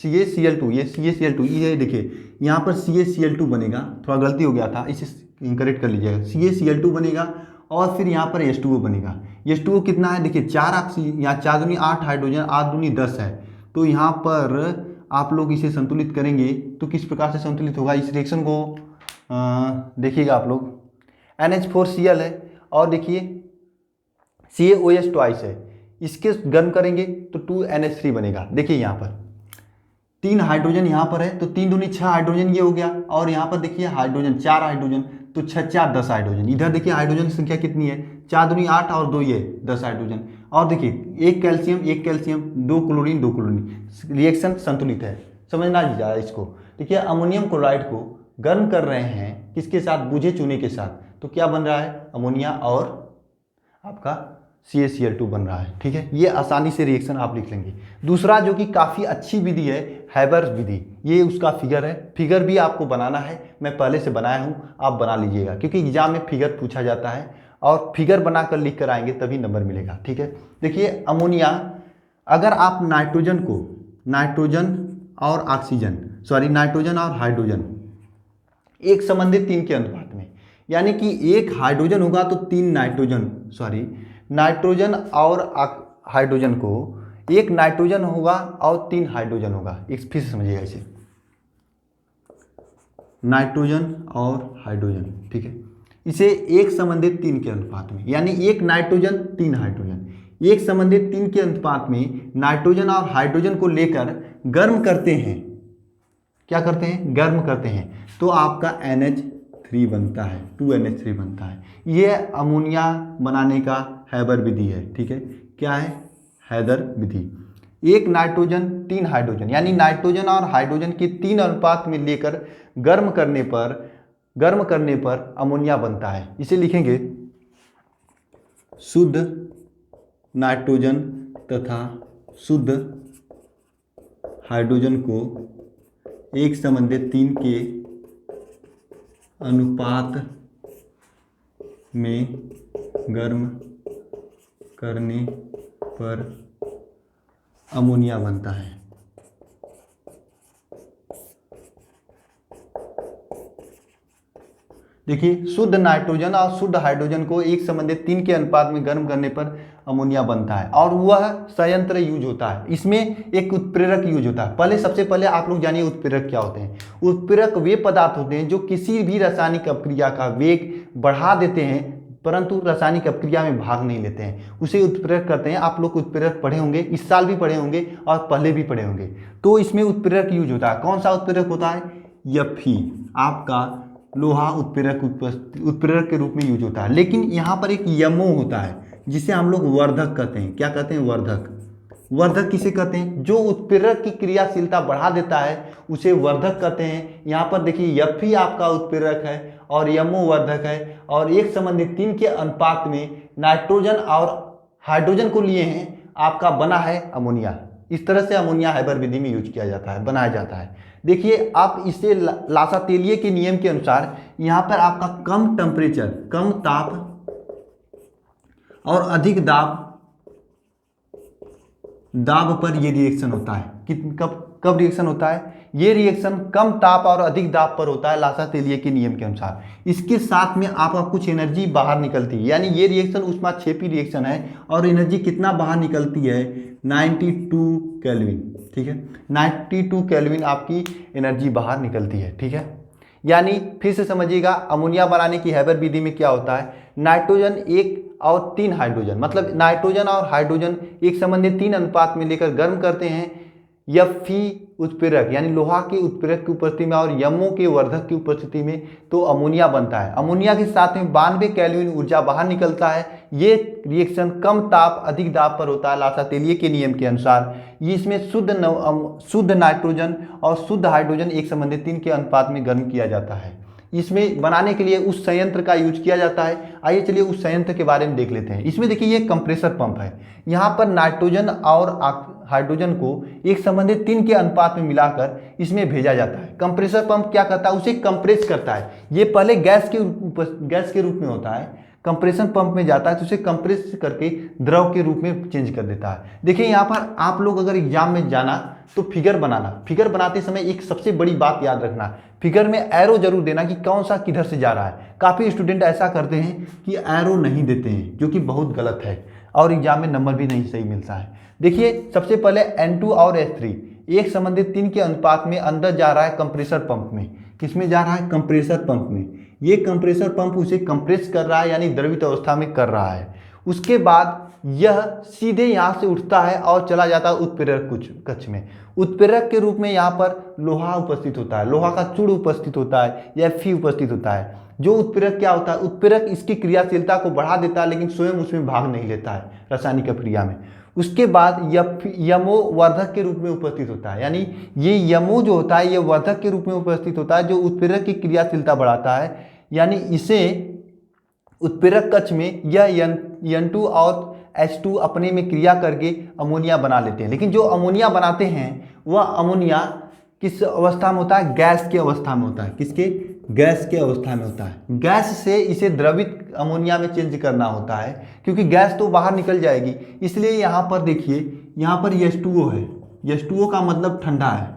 ये CaCl2 ये देखिए यहाँ पर CaCl2 बनेगा, थोड़ा गलती हो गया था, इसे करेक्ट कर लीजिएगा। CaCl2 बनेगा और फिर यहाँ पर H2O बनेगा। H2O कितना है, देखिए 4 यहाँ 4 दूनी 8 हाइड्रोजन, 8 दूनी 10 है, तो यहाँ पर आप लोग इसे संतुलित करेंगे तो किस प्रकार से संतुलित होगा, इस रिएक्शन को देखिएगा आप लोग। NH4Cl है और देखिए CaOH ट्वाइस है, इसके गर्म करेंगे तो 2NH3 बनेगा। देखिए यहाँ पर 3 हाइड्रोजन यहाँ पर है तो 3 दूनी 6 हाइड्रोजन ये हो गया, और यहाँ पर देखिए हाइड्रोजन 4 हाइड्रोजन तो 6 4 10 हाइड्रोजन। इधर देखिए हाइड्रोजन की संख्या कितनी है, 4 दूनी 8 और 2 ये 10 हाइड्रोजन। और देखिए एक कैल्शियम 2 क्लोरीन 2 क्लोरीन, रिएक्शन संतुलित है। समझना जाए इसको। देखिए अमोनियम क्लोराइड को गर्म कर रहे हैं किसके साथ, बुझे चूने के साथ, तो क्या बन रहा है, अमोनिया और आपका CaCl2 बन रहा है। ठीक है, ये आसानी से रिएक्शन आप लिख लेंगे। दूसरा जो कि काफ़ी अच्छी विधि है, हैबर विधि, ये उसका फिगर है। फिगर भी आपको बनाना है, मैं पहले से बनाया हूँ, आप बना लीजिएगा, क्योंकि एग्जाम में फिगर पूछा जाता है और फिगर बनाकर लिख कर आएंगे तभी नंबर मिलेगा। ठीक है, देखिए अमोनिया, अगर आप नाइट्रोजन और हाइड्रोजन एक संबंधित 3 के अनुपात में, यानी कि एक हाइड्रोजन होगा तो 3 नाइट्रोजन और हाइड्रोजन को, एक नाइट्रोजन होगा और 3 हाइड्रोजन होगा। एक फिर से समझिएगा इसे, नाइट्रोजन और हाइड्रोजन। ठीक है, इसे एक संबंधित 3 के अनुपात में, यानी एक नाइट्रोजन 3 हाइड्रोजन, एक संबंधित 3 के अनुपात में नाइट्रोजन और हाइड्रोजन को लेकर गर्म करते हैं। क्या करते हैं, गर्म करते हैं, तो आपका NH3 बनता है, 2NH3 बनता है। यह अमोनिया बनाने का हैबर विधि है। ठीक है, क्या है, हैबर विधि। एक नाइट्रोजन 3 हाइड्रोजन, यानी नाइट्रोजन और हाइड्रोजन के 3 अनुपात में लेकर गर्म करने पर अमोनिया बनता है। इसे लिखेंगे शुद्ध नाइट्रोजन तथा शुद्ध हाइड्रोजन को 1:3 के अनुपात में गर्म करने पर अमोनिया बनता है। देखिए, शुद्ध नाइट्रोजन और शुद्ध हाइड्रोजन को 1:3 के अनुपात में गर्म करने पर अमोनिया बनता है और वह संयंत्र यूज होता है। इसमें एक उत्प्रेरक यूज होता है। सबसे पहले आप लोग जानिए उत्प्रेरक क्या होते हैं। उत्प्रेरक वे पदार्थ होते हैं जो किसी भी रासायनिक अपक्रिया का वेग बढ़ा देते हैं परंतु रासायनिक अपक्रिया में भाग नहीं लेते हैं, उसे उत्प्रेरक करते हैं। आप लोग उत्प्रेरक पढ़े होंगे, इस साल भी पढ़े होंगे और पहले भी पढ़े होंगे। तो इसमें उत्प्रेरक यूज होता है। कौन सा उत्प्रेरक होता है? Fe आपका लोहा उत्प्रेरक के रूप में यूज होता है। लेकिन यहाँ पर एक यमो होता है जिसे हम लोग वर्धक कहते हैं। क्या कहते हैं? वर्धक। वर्धक किसे कहते हैं? जो उत्प्रेरक की क्रियाशीलता बढ़ा देता है उसे वर्धक कहते हैं। यहाँ पर देखिए, Fe आपका उत्प्रेरक है और यमो वर्धक है और 1:3 के अनुपात में नाइट्रोजन और हाइड्रोजन को लिए हैं, आपका बना है अमोनिया। इस तरह से अमोनिया हैबर विधि में यूज किया जाता है, बनाया जाता है। देखिए, आप इसे लासातेलिये के नियम के अनुसार यहाँ पर आपका कम टेम्परेचर, कम ताप और अधिक दाब पर ये रिएक्शन होता है। कब रिएक्शन होता है? ये रिएक्शन कम ताप और अधिक दाब पर होता है लासातेलिये के नियम के अनुसार। इसके साथ में आपका कुछ एनर्जी बाहर निकलती है, यानी ये रिएक्शन ऊष्माक्षेपी रिएक्शन है और एनर्जी कितना बाहर निकलती है? 92 केल्विन। ठीक है, 92 केल्विन आपकी एनर्जी बाहर निकलती है। ठीक है, यानी फिर से समझिएगा, अमोनिया बनाने की हैबर विधि में क्या होता है? नाइट्रोजन 1 और 3 हाइड्रोजन, मतलब नाइट्रोजन और हाइड्रोजन 1:3 अनुपात में लेकर गर्म करते हैं। Fe उत्प्रेरक यानी लोहा के उत्प्रेरक की उपस्थिति में और यमो के वर्धक की उपस्थिति में तो अमोनिया बनता है। अमोनिया के साथ में 92 केल्विन ऊर्जा बाहर निकलता है। ये रिएक्शन कम ताप अधिक दाब पर होता है लासातेलिये के नियम के अनुसार। ये इसमें शुद्ध नाइट्रोजन और शुद्ध हाइड्रोजन 1:3 के अनुपात में गर्म किया जाता है। इसमें बनाने के लिए उस संयंत्र का यूज किया जाता है। आइए चलिए उस संयंत्र के बारे में देख लेते हैं। इसमें देखिए, ये कंप्रेसर पंप है। यहाँ पर नाइट्रोजन और हाइड्रोजन को 1:3 के अनुपात में मिलाकर इसमें भेजा जाता है। कंप्रेसर पंप क्या करता है? उसे कंप्रेस करता है। ये पहले गैस के रूप में होता है, कंप्रेशन पंप में जाता है तो उसे कंप्रेस करके द्रव के रूप में चेंज कर देता है। देखिए, यहाँ पर आप लोग अगर एग्जाम में जाना तो फिगर बनाते समय एक सबसे बड़ी बात याद रखना, फिगर में एरो जरूर देना कि कौन सा किधर से जा रहा है। काफ़ी स्टूडेंट ऐसा करते हैं कि एरो नहीं देते हैं, जो कि बहुत गलत है और एग्जाम में नंबर भी नहीं सही मिलता है। देखिए, सबसे पहले N2 और S3 1:3 के अनुपात में अंदर जा रहा है कंप्रेसर पंप में। किसमें जा रहा है? कंप्रेसर पंप में। ये कंप्रेसर पंप उसे कंप्रेस कर रहा है, यानी द्रवित अवस्था में कर रहा है। उसके बाद यह सीधे यहाँ से उठता है और चला जाता है उत्प्रेरक कक्ष में। उत्प्रेरक के रूप में यहाँ पर लोहा उपस्थित होता है, लोहा का चूड़ उपस्थित होता है या Fe उपस्थित होता है। जो उत्प्रेरक क्या होता है? उत्प्रेरक इसकी क्रियाशीलता को बढ़ा देता है लेकिन स्वयं उसमें भाग नहीं लेता है रासायनिक क्रिया में। उसके बाद यमो वर्धक के रूप में उपस्थित होता है, यानी ये यमो जो होता है ये वर्धक के रूप में उपस्थित होता है, जो उत्प्रेरक की क्रियाशीलता बढ़ाता है। यानी इसे उत्प्रेरक कक्ष में यह N2 और H2 अपने में क्रिया करके अमोनिया बना लेते हैं। लेकिन जो अमोनिया बनाते हैं वह अमोनिया किस अवस्था में होता है? गैस की अवस्था में होता है। किसके? गैस के अवस्था में होता है। गैस से इसे द्रवित अमोनिया में चेंज करना होता है, क्योंकि गैस तो बाहर निकल जाएगी। इसलिए यहाँ पर देखिए, यहाँ पर H2O है। H2O का मतलब ठंडा है,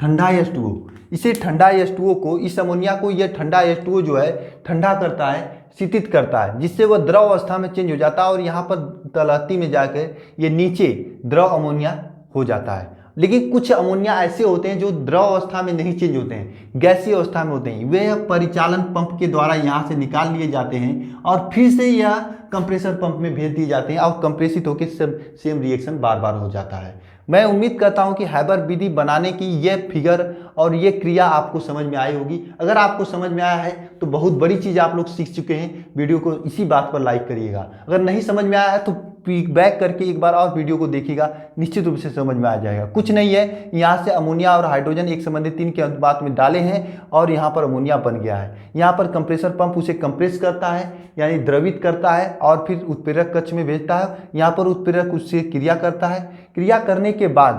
ठंडा H2O। इसे ठंडा H2O को, इस अमोनिया को यह ठंडा H2O जो है ठंडा करता है, शीतित करता है, जिससे वह द्रव अवस्था में चेंज हो जाता है और यहाँ पर तलहटी में जाकर ये नीचे द्रव अमोनिया हो जाता है। लेकिन कुछ अमोनिया ऐसे होते हैं जो द्रव अवस्था में नहीं चेंज होते हैं, गैसीय अवस्था में होते हैं। वे परिचालन पंप के द्वारा यहाँ से निकाल लिए जाते हैं और फिर से यह कंप्रेसर पंप में भेज दिए जाते हैं और कंप्रेसित होकर सेम रिएक्शन बार बार हो जाता है। मैं उम्मीद करता हूं कि हैबर विधि बनाने की ये फिगर और ये क्रिया आपको समझ में आई होगी। अगर आपको समझ में आया है तो बहुत बड़ी चीज़ आप लोग सीख चुके हैं। वीडियो को इसी बात पर लाइक करिएगा। अगर नहीं समझ में आया है तो बैक करके एक बार और वीडियो को देखिएगा, निश्चित रूप से समझ में आ जाएगा। कुछ नहीं है, यहाँ से अमोनिया और हाइड्रोजन 1:3 के अनुपात में डाले हैं और यहाँ पर अमोनिया बन गया है। यहाँ पर कंप्रेसर पंप उसे कंप्रेस करता है, यानी द्रवित करता है और फिर उत्प्रेरक कक्ष में भेजता है। यहाँ पर उत्प्रेरक उससे क्रिया करता है। क्रिया करने के बाद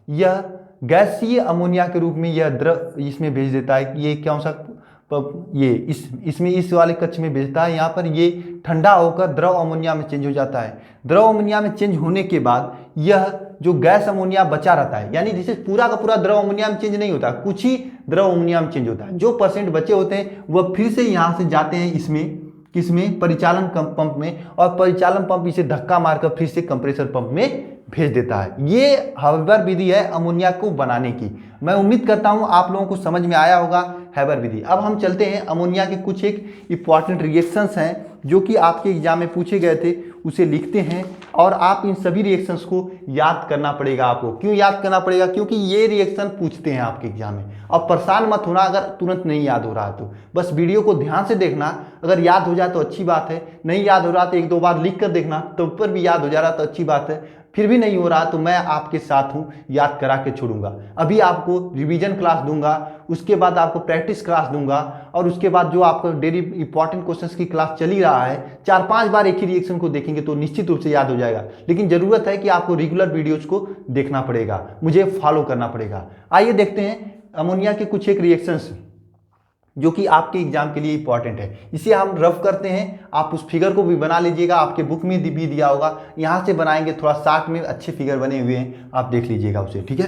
यह गैसीय अमोनिया के रूप में यह द्रव इसमें भेज देता है। ये कौन सा ये इसमें इस वाले कक्ष में भेजता है। यहाँ पर ये ठंडा होकर द्रव अमोनिया में चेंज हो जाता है। द्रव अमोनिया में चेंज होने के बाद यह जो गैस अमोनिया बचा रहता है, यानी जिसे पूरा का पूरा द्रव अमोनिया में चेंज नहीं होता, कुछ ही द्रव अमोनिया में चेंज होता है। जो परसेंट बचे होते हैं वह फिर से यहाँ से जाते हैं इसमें, किसमें, परिचालन पंप में, और परिचालन पंप इसे धक्का मारकर फिर से कंप्रेसर पंप में भेज देता है। ये हैबर विधि है अमोनिया को बनाने की। मैं उम्मीद करता हूं आप लोगों को समझ में आया होगा हैबर विधि। अब हम चलते हैं अमोनिया के कुछ एक इंपॉर्टेंट रिएक्शंस हैं जो कि आपके एग्जाम में पूछे गए थे, उसे लिखते हैं और आप इन सभी रिएक्शंस को याद करना पड़ेगा आपको। क्यों याद करना पड़ेगा? क्योंकि ये रिएक्शन पूछते हैं आपके एग्जाम में। और परेशान मत होना अगर तुरंत नहीं याद हो रहा है तो, बस वीडियो को ध्यान से देखना। अगर याद हो जाए तो अच्छी बात है, नहीं याद हो रहा तो एक दो बार लिख कर देखना, तो ऊपर भी याद हो जा रहा तो अच्छी बात है। फिर भी नहीं हो रहा तो मैं आपके साथ हूं, याद करा के छोड़ूंगा। अभी आपको रिवीजन क्लास दूंगा, उसके बाद आपको प्रैक्टिस क्लास दूंगा, और उसके बाद जो आपको डेली इंपॉर्टेंट क्वेश्चंस की क्लास चली रहा है, 4-5 बार एक ही रिएक्शन को देखेंगे तो निश्चित रूप से याद हो जाएगा। लेकिन जरूरत है कि आपको रेगुलर वीडियोज को देखना पड़ेगा, मुझे फॉलो करना पड़ेगा। आइए देखते हैं अमोनिया के कुछ एक रिएक्शंस जो कि आपके एग्जाम के लिए इंपॉर्टेंट है। इसे हम रफ करते हैं, आप उस फिगर को भी बना लीजिएगा, आपके बुक में भी दिया होगा। यहाँ से बनाएंगे, थोड़ा शार्ट में अच्छे फिगर बने हुए हैं, आप देख लीजिएगा उसे, ठीक है।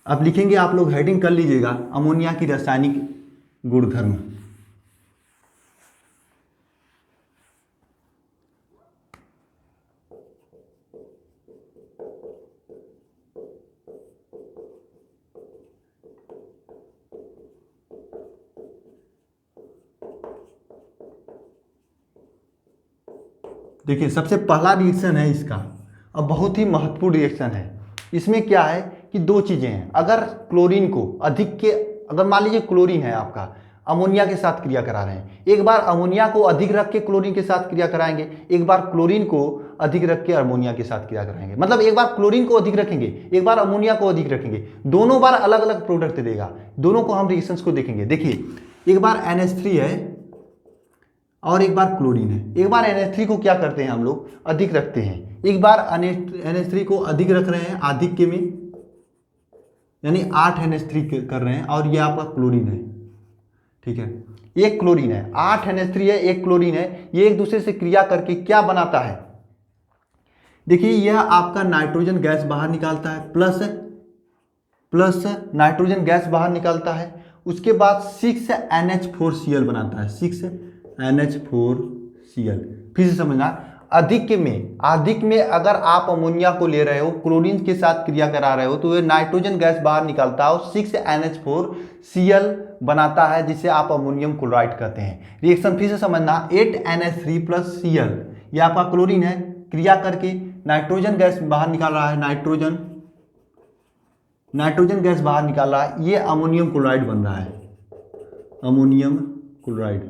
अब लिखेंगे, आप लोग हेडिंग कर लीजिएगा, अमोनिया की रासायनिक गुणधर्म। देखिए, सबसे पहला रिएक्शन है इसका, अब बहुत ही महत्वपूर्ण रिएक्शन है। इसमें क्या है कि दो चीज़ें हैं। अगर क्लोरीन को अधिक के, अगर मान लीजिए क्लोरीन है आपका, अमोनिया के साथ क्रिया करा रहे हैं, एक बार अमोनिया को अधिक रख के क्लोरीन के साथ क्रिया कराएंगे, एक बार क्लोरीन को अधिक रख के अमोनिया के साथ क्रिया कराएंगे। मतलब एक बार क्लोरीन को अधिक रखेंगे, एक बार अमोनिया को अधिक रखेंगे, दोनों बार अलग अलग प्रोडक्ट देगा। दोनों को हम रिएक्शंस को देखेंगे। देखिए, एक बार NH3 है और एक बार क्लोरीन है। एक बार NH3 को क्या करते हैं हम लोग, अधिक रखते हैं। एक बार NH3 को अधिक रख रहे हैं आधिक्य में, यानी 8 NH3 कर रहे हैं, और ये आपका क्लोरीन है, ठीक है। एक क्लोरीन है, 8 NH3 है, एक क्लोरीन है। ये एक दूसरे से क्रिया करके क्या बनाता है? देखिए, यह आपका नाइट्रोजन गैस बाहर निकालता है, प्लस नाइट्रोजन गैस बाहर निकालता है। उसके बाद 6NH4Cl बनाता है, 6NH4Cl। फिर से समझना, अधिक में अगर आप अमोनिया को ले रहे हो, क्लोरीन के साथ क्रिया करा रहे हो, तो ये नाइट्रोजन गैस बाहर निकालता है और 6NH4Cl बनाता है, जिसे आप अमोनियम क्लोराइड कहते हैं। रिएक्शन फिर से समझना, 8NH3 + Cl, ये आपका क्लोरीन है, क्रिया करके नाइट्रोजन गैस बाहर निकाल रहा है, नाइट्रोजन गैस बाहर निकाल रहा है, ये अमोनियम क्लोराइड बन रहा है, अमोनियम क्लोराइड,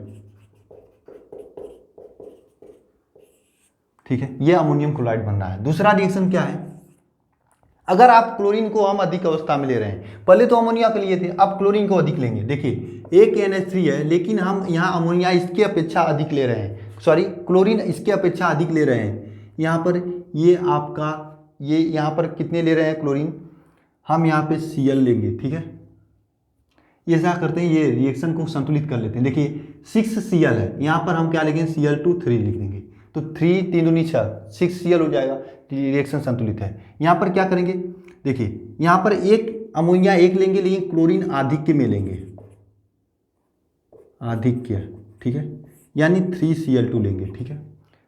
ठीक है। ये अमोनियम क्लोराइड बन रहा है। दूसरा रिएक्शन क्या है? अगर आप क्लोरीन को हम अधिक अवस्था में ले रहे हैं, पहले तो अमोनिया के लिए थे, अब क्लोरीन को अधिक लेंगे। देखिए, एक NH3 है, लेकिन हम यहाँ अमोनिया इसके अपेक्षा अधिक ले रहे हैं, सॉरी क्लोरीन इसके अपेक्षा अधिक ले रहे हैं। यहाँ पर ये आपका, ये यहाँ पर कितने ले रहे हैं क्लोरीन, हम यहाँ पे Cl लेंगे, ठीक है। ये ऐसा करते हैं, ये रिएक्शन को संतुलित कर लेते हैं। देखिए, 6Cl है, यहाँ पर हम क्या लिखेंगे, Cl2 3 लिख देंगे, तो 3 3 दूनी 6, 6Cl हो जाएगा। रिएक्शन संतुलित है। यहाँ पर क्या करेंगे, देखिए यहाँ पर एक अमोनिया एक लेंगे, लेकिन क्लोरीन आधिक्य में लेंगे, आधिक्य, ठीक है, यानी 3Cl2 लेंगे, ठीक है।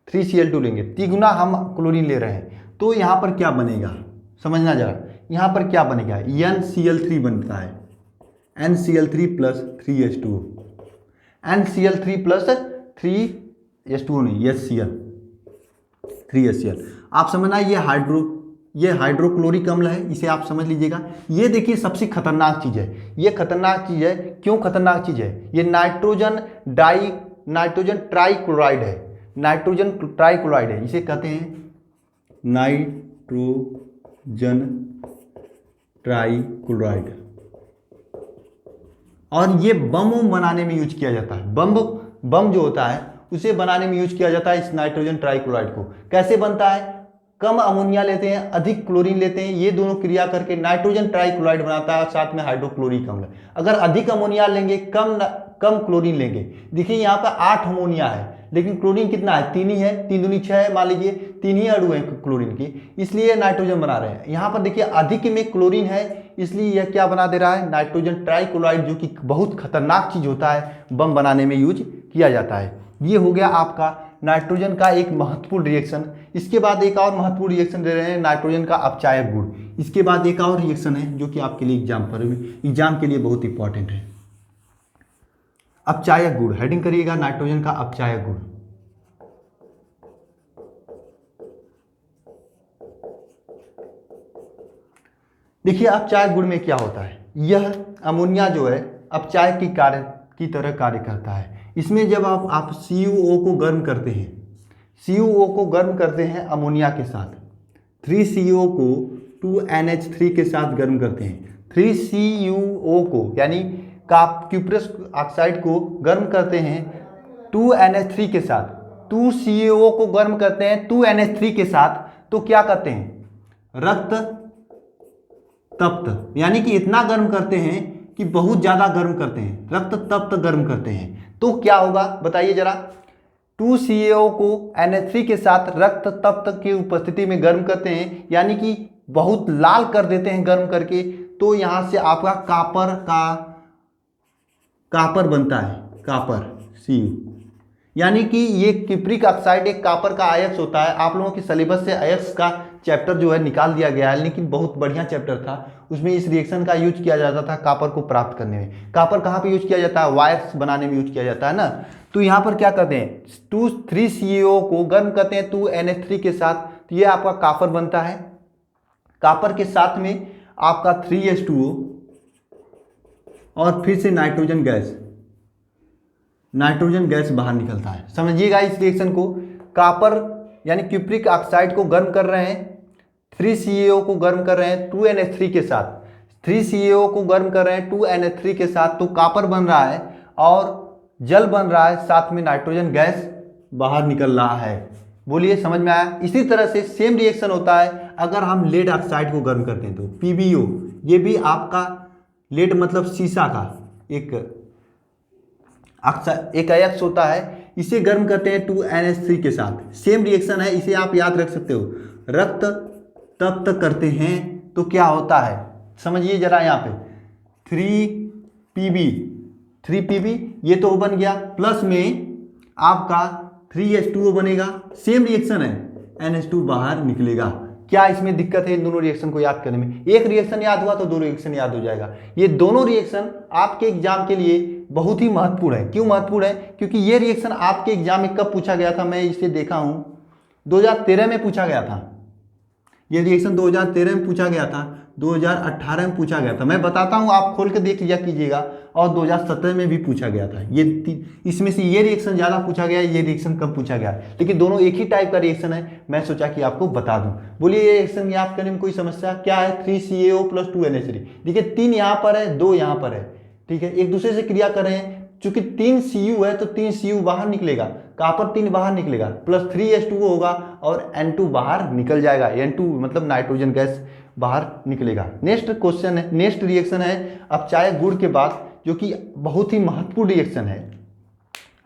3Cl2 लेंगे, तिगुना हम क्लोरीन ले रहे हैं, तो यहाँ पर क्या बनेगा, समझना जरा, यहाँ पर क्या बनेगा, NCl3 बनता है, NCl3 + 3H2O, NCl3 + 3H2O नहीं, HCl, 3HCl। आप समझना, ये हाइड्रोक्लोरिक अम्ल है, इसे आप समझ लीजिएगा। ये देखिए सबसे खतरनाक चीज़ है, ये खतरनाक चीज़ है। क्यों खतरनाक चीज़ है? ये नाइट्रोजन ट्राइक्लोराइड है, नाइट्रोजन ट्राइक्लोराइड है, इसे कहते हैं नाइट्रोजन ट्राइक्लोराइड। और ये बम बनाने में यूज किया जाता है, बम जो होता है उसे बनाने में यूज किया जाता है इस नाइट्रोजन ट्राइक्लोराइड को। कैसे बनता है? कम अमोनिया लेते हैं, अधिक क्लोरीन लेते हैं, ये दोनों क्रिया करके नाइट्रोजन ट्राइक्लोराइड बनाता है, साथ में हाइड्रोक्लोरिक अम्ल। अगर अधिक अमोनिया लेंगे, कम क्लोरीन लेंगे, देखिए यहाँ पर 8 अमोनिया है लेकिन क्लोरीन कितना है, 3 ही है, 3 दूनी 6 है, मान लीजिए 3 ही अणु है क्लोरीन की, इसलिए नाइट्रोजन बना रहे हैं। यहाँ पर देखिए अधिक में क्लोरीन है, इसलिए यह क्या बना दे रहा है, नाइट्रोजन ट्राइक्लोराइड, जो कि बहुत खतरनाक चीज होता है, बम बनाने में यूज किया जाता है। ये हो गया आपका नाइट्रोजन का एक महत्वपूर्ण रिएक्शन। इसके बाद एक और महत्वपूर्ण रिएक्शन दे रहे हैं, नाइट्रोजन का अपचायक गुण। इसके बाद एक और रिएक्शन है जो कि आपके लिए एग्जाम के लिए बहुत इंपॉर्टेंट है, अपचायक गुण। हेडिंग करिएगा नाइट्रोजन का अपचायक गुण। देखिए अपचायक गुण में क्या होता है, यह अमोनिया जो है अपचायक की तरह कार्य करता है। इसमें जब आप CuO को गर्म करते हैं, CuO को गर्म करते हैं अमोनिया के साथ, 3CO को 2NH3 के साथ गर्म करते हैं, 3CuO को यानी क्यूप्रस ऑक्साइड को गर्म करते हैं 2NH3 के साथ, 2CuO को गर्म करते हैं 2NH3 के साथ, तो क्या करते हैं, रक्त तप्त, यानी कि इतना गर्म करते हैं कि बहुत ज्यादा गर्म करते हैं, रक्त तप्त गर्म करते हैं। तो क्या होगा बताइए जरा, 2CuO को NH3 के साथ रक्त तप्त की उपस्थिति में गर्म करते हैं, यानी कि बहुत लाल कर देते हैं गर्म करके, तो यहां से आपका कापर बनता है, कापर Cu, यानी कि ये किप्रिक ऑक्साइड एक कापर का आयक्स होता है। आप लोगों के सिलेबस से आयक्स का चैप्टर जो है निकाल दिया गया है, लेकिन बहुत बढ़िया चैप्टर था, उसमें इस रिएक्शन का यूज किया जाता था कापर को प्राप्त करने में। कापर कहाँ पे यूज किया जाता है, वायर्स बनाने में यूज किया जाता है ना। तो यहाँ पर क्या करते हैं, 3CuO को गर्म करते हैं 2NH3 के साथ, तो ये आपका कापर बनता है। कापर के साथ में आपका 3H2O और फिर से नाइट्रोजन गैस बाहर निकलता है। समझिएगा इस रिएक्शन को, कापर यानी क्यूप्रिक ऑक्साइड को गर्म कर रहे हैं, 3CuO को गर्म कर रहे हैं 2NH3 के साथ, 3CuO को गर्म कर रहे हैं 2NH3 के साथ, तो कापर बन रहा है और जल बन रहा है, साथ में नाइट्रोजन गैस बाहर निकल रहा है। बोलिए समझ में आया। इसी तरह से सेम रिएक्शन होता है अगर हम लेड ऑक्साइड को गर्म करते हैं, तो PbO, ये भी आपका लेड मतलब शीशा का एक अयस्क होता है, इसे गर्म करते हैं 2NH3 के साथ। सेम रिएक्शन है, इसे आप याद रख सकते हो, रक्त तप्त करते हैं तो क्या होता है, समझिए जरा यहाँ पे 3Pb ये तो बन गया, प्लस में आपका 3H2O बनेगा, सेम रिएक्शन है, NH2 बाहर निकलेगा। क्या इसमें दिक्कत है इन दोनों रिएक्शन को याद करने में, एक रिएक्शन याद हुआ तो दो रिएक्शन याद हो जाएगा। ये दोनों रिएक्शन आपके एग्जाम के लिए बहुत ही महत्वपूर्ण है। क्यों महत्वपूर्ण है, क्योंकि ये रिएक्शन आपके एग्जाम में कब पूछा गया था, मैं इसे देखा हूं 2013 में पूछा गया था। ये रिएक्शन 2013 में पूछा गया था, 2018 में पूछा गया था, मैं बताता हूं, आप खोल के देख लिया कीजिएगा, और 2017 में भी पूछा गया था। ये इसमें से ये रिएक्शन ज़्यादा पूछा गया, ये रिएक्शन कम पूछा गया, लेकिन दोनों एक ही टाइप का रिएक्शन है, मैं सोचा कि आपको बता दूं। बोलिए ये रिएक्शन याद करने में कोई समस्या क्या है, 3CaO + 2NH3, देखिए 3 यहाँ पर है, 2 यहाँ पर है, ठीक है, एक दूसरे से क्रिया कर रहे हैं। चूंकि 3 Cu है तो 3 Cu बाहर निकलेगा, कापर 3 बाहर निकलेगा, प्लस 3H2O होगा और N2 बाहर निकल जाएगा, N2 मतलब नाइट्रोजन गैस बाहर निकलेगा। नेक्स्ट क्वेश्चन है, नेक्स्ट रिएक्शन है अपचायक गुण के बाद, जो कि बहुत ही महत्वपूर्ण रिएक्शन है,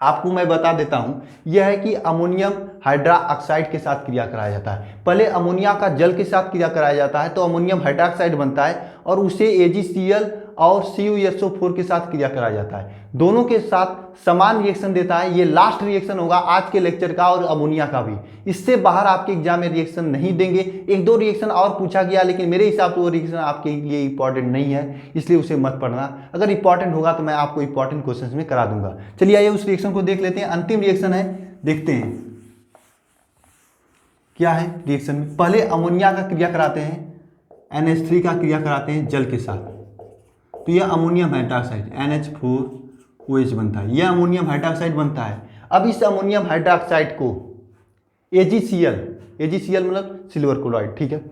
आपको मैं बता देता हूं। यह है कि अमोनियम हाइड्रोक्साइड के साथ क्रिया कराया जाता है। पहले अमोनिया का जल के साथ क्रिया कराया जाता है तो अमोनियम हाइड्रोक्साइड बनता है, और उसे AgCl और CuSO4 के साथ क्रिया कराया जाता है। दोनों के साथ समान रिएक्शन देता है। ये लास्ट रिएक्शन होगा आज के लेक्चर का, और अमोनिया का भी। इससे बाहर आपके एग्जाम में रिएक्शन नहीं देंगे। एक दो रिएक्शन और पूछा गया, लेकिन मेरे हिसाब से वो रिएक्शन आपके लिए इंपॉर्टेंट नहीं है, इसलिए उसे मत पढ़ना। अगर इंपॉर्टेंट होगा तो मैं आपको इंपॉर्टेंट क्वेश्चन में करा दूंगा। चलिए आइए उस रिएक्शन को देख लेते हैं। अंतिम रिएक्शन है, देखते हैं क्या है रिएक्शन में। पहले अमोनिया का क्रिया कराते हैं, NH3 का क्रिया कराते हैं जल के साथ, तो यह अमोनियम हाइड्रोक्साइड NH4OH बनता है, यह अमोनियम हाइड्रोक्साइड बनता है। अब इस अमोनियम हाइड्रोक्साइड को AgCl मतलब सिल्वर क्लोराइड, ठीक है,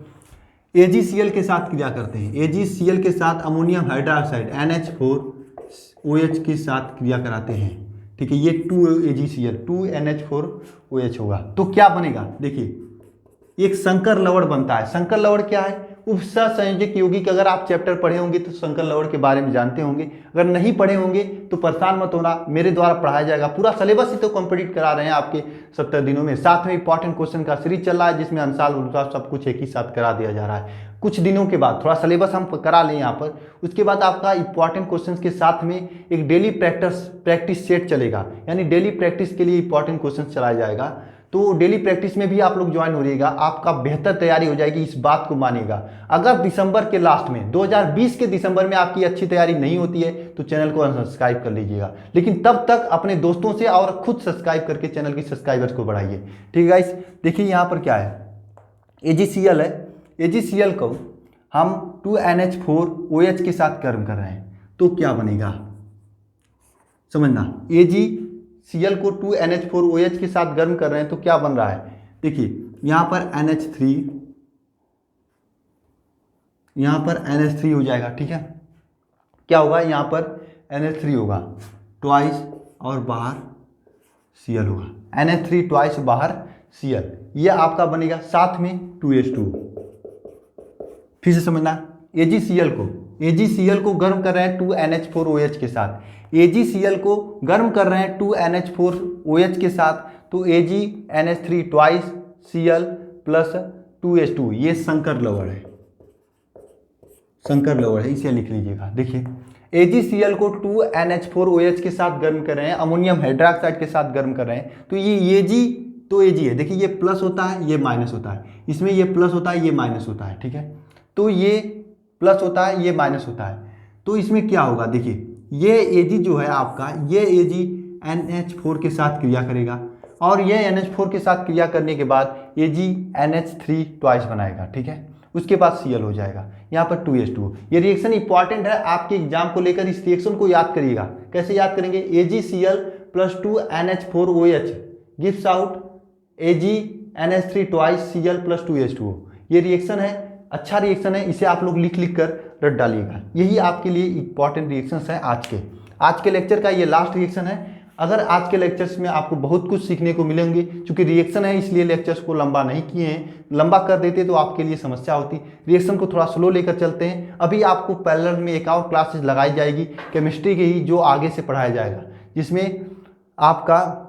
AgCl के साथ क्रिया करते हैं। AgCl के साथ अमोनियम हाइड्रोक्साइड NH4OH के साथ क्रिया कराते हैं, ठीक है, ये 2AgCl 2NH4OH होगा। तो क्या बनेगा, देखिए एक शंकर लवण बनता है। शंकर लवण क्या है? उपसंयोजक यौगिक। अगर आप चैप्टर पढ़े होंगे तो शंकर लवण के बारे में जानते होंगे, अगर नहीं पढ़े होंगे तो परेशान मत होना, मेरे द्वारा पढ़ाया जाएगा। पूरा सिलेबस ही तो कंप्लीट करा रहे हैं आपके 70 दिनों में। साथ में इंपॉर्टेंट क्वेश्चन का सीरीज चल रहा है जिसमें अनुसार अनुसार सब कुछ एक ही साथ करा दिया जा रहा है। कुछ दिनों के बाद थोड़ा सिलेबस हम करा लें यहाँ पर, उसके बाद आपका इंपॉर्टेंट क्वेश्चन के साथ में एक डेली प्रैक्टिस सेट चलेगा, यानी डेली प्रैक्टिस के लिए इंपॉर्टेंट क्वेश्चन चलाया जाएगा। तो डेली प्रैक्टिस में भी आप लोग ज्वाइन हो रहिएगा, आपका बेहतर तैयारी हो जाएगी, इस बात को मानिएगा। अगर दिसंबर के लास्ट में 2020 के दिसंबर में आपकी अच्छी तैयारी नहीं होती है तो चैनल को अनसब्सक्राइब कर लीजिएगा, लेकिन तब तक अपने दोस्तों से और खुद सब्सक्राइब करके चैनल की सब्सक्राइबर्स को बढ़ाइए। ठीक है गाइस, देखिए यहाँ पर क्या है, AgCl है। AgCl को हम 2NH4OH के साथ गर्म कर रहे हैं तो क्या बनेगा, समझना। AgCl को 2NH4OH के साथ गर्म कर रहे हैं तो क्या बन रहा है, देखिए यहाँ पर NH3, यहाँ पर NH3 हो जाएगा। ठीक है, क्या होगा, यहाँ पर NH3 होगा ट्वाइस और बाहर Cl होगा, NH3 ट्वाइस बाहर Cl, ये आपका बनेगा। साथ में 2H2, फिर से समझना। AgCl को गर्म कर रहे हैं 2NH4OH के साथ, AgCl को गर्म कर रहे हैं 2NH4OH के साथ, तो AgNH3 twice Cl plus 2H2, ये शंकर लवण है, शंकर लवण है, इसे लिख लीजिएगा। देखिए AgCl को 2NH4OH के साथ गर्म कर रहे हैं, अमोनियम हाइड्रोक्साइड के साथ गर्म कर रहे हैं, तो ये Ag है। देखिए ये प्लस होता है, ये माइनस होता है, इसमें ये प्लस होता है, ये माइनस होता है। ठीक है, तो ये प्लस होता है, ये माइनस होता है, तो इसमें क्या होगा, देखिए ये Ag जो है आपका, ये AgNH4 के साथ क्रिया करेगा और ये NH4 के साथ क्रिया करने के बाद AgNH3 ट्वाइस बनाएगा। ठीक है, उसके बाद Cl हो जाएगा, यहाँ पर 2H2। ये रिएक्शन इंपॉर्टेंट है आपके एग्जाम को लेकर, इस रिएक्शन को याद करिएगा। कैसे याद करेंगे, AgCl plus 2NH4OH gives out AgNH3 twice Cl plus 2H2। ये रिएक्शन है, अच्छा रिएक्शन है, इसे आप लोग लिख कर रट डालिएगा। यही आपके लिए इंपॉर्टेंट रिएक्शंस हैं आज के लेक्चर का, ये लास्ट रिएक्शन है। अगर आज के लेक्चर्स में आपको बहुत कुछ सीखने को मिलेंगे, क्योंकि रिएक्शन है इसलिए लेक्चर्स को लंबा नहीं किए हैं, लंबा कर देते तो आपके लिए समस्या होती। रिएक्शन को थोड़ा स्लो लेकर चलते हैं। अभी आपको पैरेलल में एक और क्लासेस लगाई जाएगी केमिस्ट्री की ही, जो आगे से पढ़ाया जाएगा, जिसमें आपका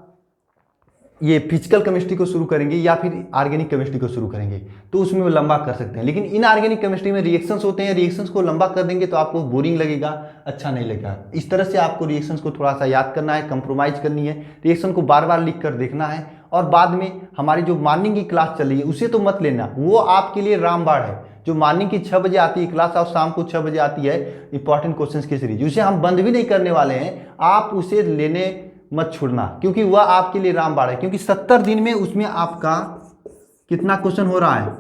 ये फिजिकल केमिस्ट्री को शुरू करेंगे या फिर ऑर्गेनिक केमिस्ट्री को शुरू करेंगे, तो उसमें वो लंबा कर सकते हैं। लेकिन इनऑर्गेनिक केमिस्ट्री में रिएक्शंस होते हैं, रिएक्शंस को लंबा कर देंगे तो आपको बोरिंग लगेगा, अच्छा नहीं लगेगा। इस तरह से आपको रिएक्शंस को थोड़ा सा याद करना है, कंप्रोमाइज़ करनी है, रिएक्शन को बार बार लिख कर देखना है। और बाद में हमारी जो मॉर्निंग की क्लास चल रही है उसे तो मत लेना, वो आपके लिए रामबाण है। जो मॉर्निंग की 6 बजे आती है क्लास और शाम को 6 बजे आती है इंपॉर्टेंट क्वेश्चंस की सीरीज, उसे हम बंद भी नहीं करने वाले हैं, आप उसे लेने मत छोड़ना, क्योंकि वह आपके लिए रामबाण है। क्योंकि 70 दिन में उसमें आपका कितना क्वेश्चन हो रहा है,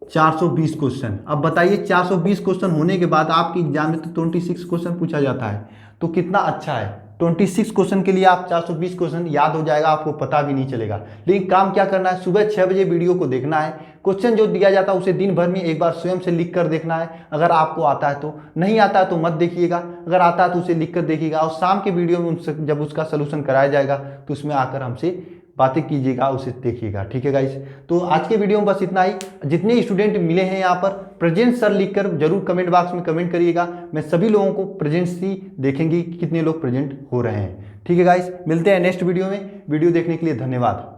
420 क्वेश्चन। अब बताइए 420 क्वेश्चन होने के बाद आपके एग्जाम में तो 26 क्वेश्चन पूछा जाता है, तो कितना अच्छा है। 26 क्वेश्चन के लिए आप 420 क्वेश्चन याद हो जाएगा, आपको पता भी नहीं चलेगा। लेकिन काम क्या करना है, सुबह 6 बजे वीडियो को देखना है, क्वेश्चन जो दिया जाता है उसे दिन भर में एक बार स्वयं से लिख कर देखना है। अगर आपको आता है तो, नहीं आता है तो मत देखिएगा, अगर आता है तो उसे लिख कर देखिएगा। और शाम के वीडियो में जब उसका सलूशन कराया जाएगा तो उसमें आकर हमसे बातें कीजिएगा, उसे देखिएगा। ठीक है गाइस, तो आज के वीडियो में बस इतना ही। जितने स्टूडेंट मिले हैं यहाँ पर प्रेजेंट सर लिखकर जरूर कमेंट बॉक्स में कमेंट करिएगा, मैं सभी लोगों को प्रेजेंस ही देखेंगे कि कितने लोग प्रेजेंट हो रहे हैं। ठीक है गाइस, मिलते हैं नेक्स्ट वीडियो में। वीडियो देखने के लिए धन्यवाद।